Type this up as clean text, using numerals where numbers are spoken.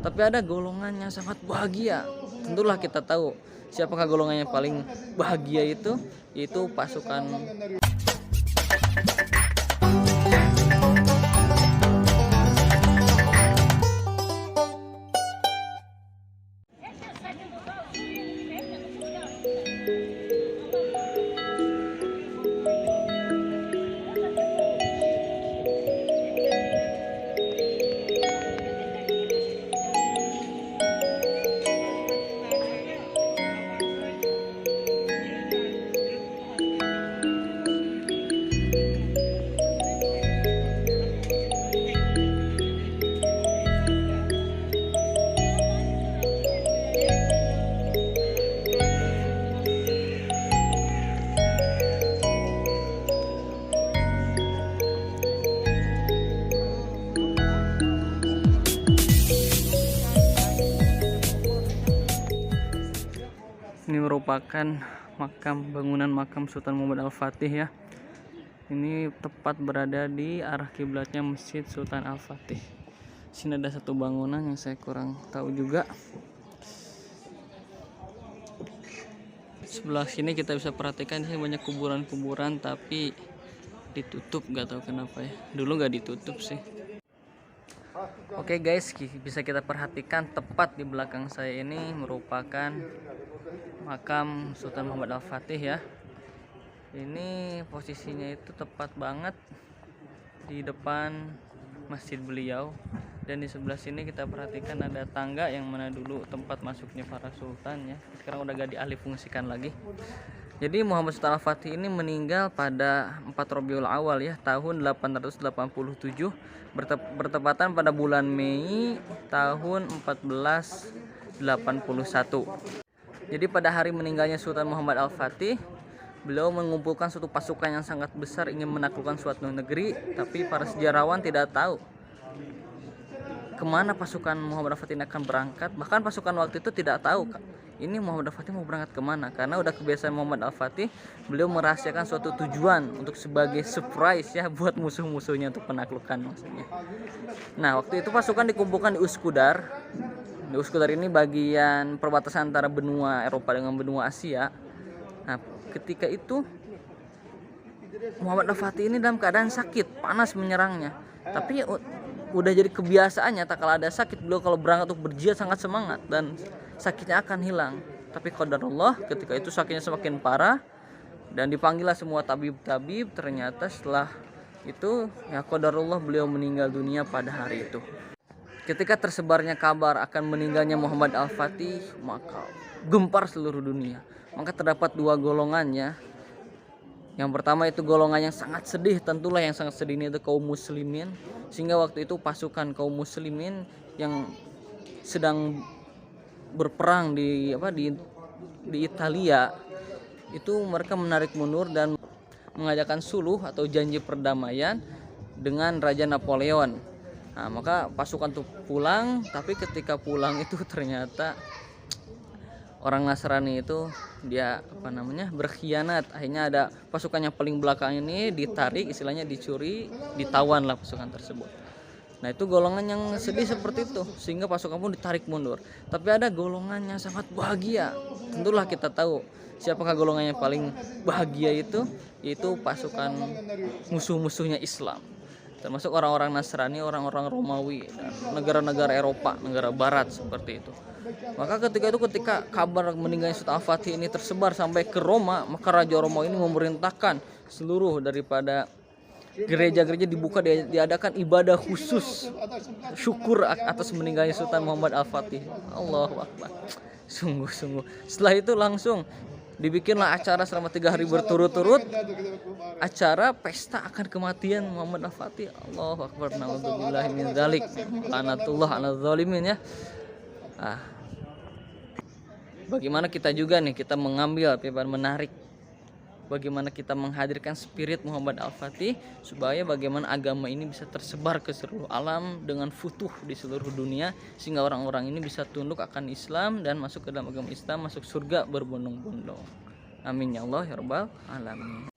Tapi ada golongan yang sangat bahagia. Tentulah kita tahu siapakah golongan yang paling bahagia itu, yaitu pasukan ini merupakan bangunan makam Sultan Muhammad Al-Fatih ya. Ini tepat berada di arah kiblatnya Masjid Sultan Al-Fatih. Sini ada satu bangunan yang saya kurang tahu juga. Sebelah sini kita bisa perhatikan di sini banyak kuburan-kuburan tapi ditutup, nggak tahu kenapa ya. Dulu nggak ditutup sih. Oke guys, bisa kita perhatikan tepat di belakang saya ini merupakan makam Sultan Muhammad Al-Fatih ya. Ini posisinya itu tepat banget di depan masjid beliau, dan di sebelah sini kita perhatikan ada tangga yang mana dulu tempat masuknya para sultan ya. Sekarang udah gak dialih fungsikan lagi. Jadi Muhammad Sultan Al-Fatih ini meninggal pada 4 Rabiul Awal ya, tahun 887, bertepatan pada bulan Mei tahun 1481. Jadi pada hari meninggalnya Sultan Muhammad Al-Fatih, beliau mengumpulkan suatu pasukan yang sangat besar ingin menaklukkan suatu negeri, tapi para sejarawan tidak tahu kemana pasukan Muhammad Al-Fatih ini akan berangkat. Bahkan pasukan waktu itu tidak tahu ini Muhammad Al-Fatih mau berangkat kemana, karena udah kebiasaan Muhammad Al-Fatih, beliau merahasiakan suatu tujuan untuk sebagai surprise ya buat musuh-musuhnya untuk penaklukan maksudnya. Nah waktu itu pasukan dikumpulkan di Uskudar. Di Uskudar ini bagian perbatasan antara benua Eropa dengan benua Asia. Nah ketika itu Muhammad Al-Fatih ini dalam keadaan sakit, panas menyerangnya. Tapi udah jadi kebiasaannya, tak kala ada sakit beliau kalau berangkat untuk berjihad sangat semangat dan sakitnya akan hilang. Tapi qadarullah ketika itu sakitnya semakin parah dan dipanggillah semua tabib-tabib. Ternyata setelah itu ya qadarullah beliau meninggal dunia pada hari itu. Ketika tersebarnya kabar akan meninggalnya Muhammad Al-Fatih, maka gempar seluruh dunia. Maka terdapat dua golongannya. Yang pertama itu golongan yang sangat sedih, tentulah yang sangat sedih ini itu kaum muslimin, sehingga waktu itu pasukan kaum muslimin yang sedang berperang di Italia itu mereka menarik mundur dan mengadakan suluh atau janji perdamaian dengan Raja Napoleon. Nah, maka pasukan itu pulang, tapi ketika pulang itu ternyata orang Nasrani itu dia berkhianat. Akhirnya ada pasukan yang paling belakang ini ditarik, istilahnya dicuri, ditawan lah pasukan tersebut. Nah itu golongan yang sedih seperti itu, sehingga pasukan pun ditarik mundur. Tapi ada golongan yang sangat bahagia. Tentulah kita tahu siapakah golongan yang paling bahagia itu, yaitu pasukan musuh-musuhnya Islam, termasuk orang-orang Nasrani, orang-orang Romawi, dan negara-negara Eropa, negara Barat seperti itu. Maka ketika kabar meninggalnya Sultan Al-Fatih ini tersebar sampai ke Roma, maka Raja Roma ini memerintahkan seluruh daripada gereja-gereja dibuka, diadakan ibadah khusus syukur atas meninggalnya Sultan Muhammad Al-Fatih. Allahu Akbar. Sungguh-sungguh. Setelah itu langsung dibikinlah acara selama 3 hari berturut-turut, acara pesta akan kematian Muhammad Al-Fatih. Allahu Akbar. Na'udzubillahi min dzalik. Lanatullah 'alal zalimin ya. Bagaimana kita juga nih, kita mengambil menarik bagaimana kita menghadirkan spirit Muhammad Al-Fatih, supaya bagaimana agama ini bisa tersebar ke seluruh alam dengan futuh di seluruh dunia, sehingga orang-orang ini bisa tunduk akan Islam dan masuk ke dalam agama Islam, masuk surga berbondong-bondong. Amin ya Allah ya rabbal alamin.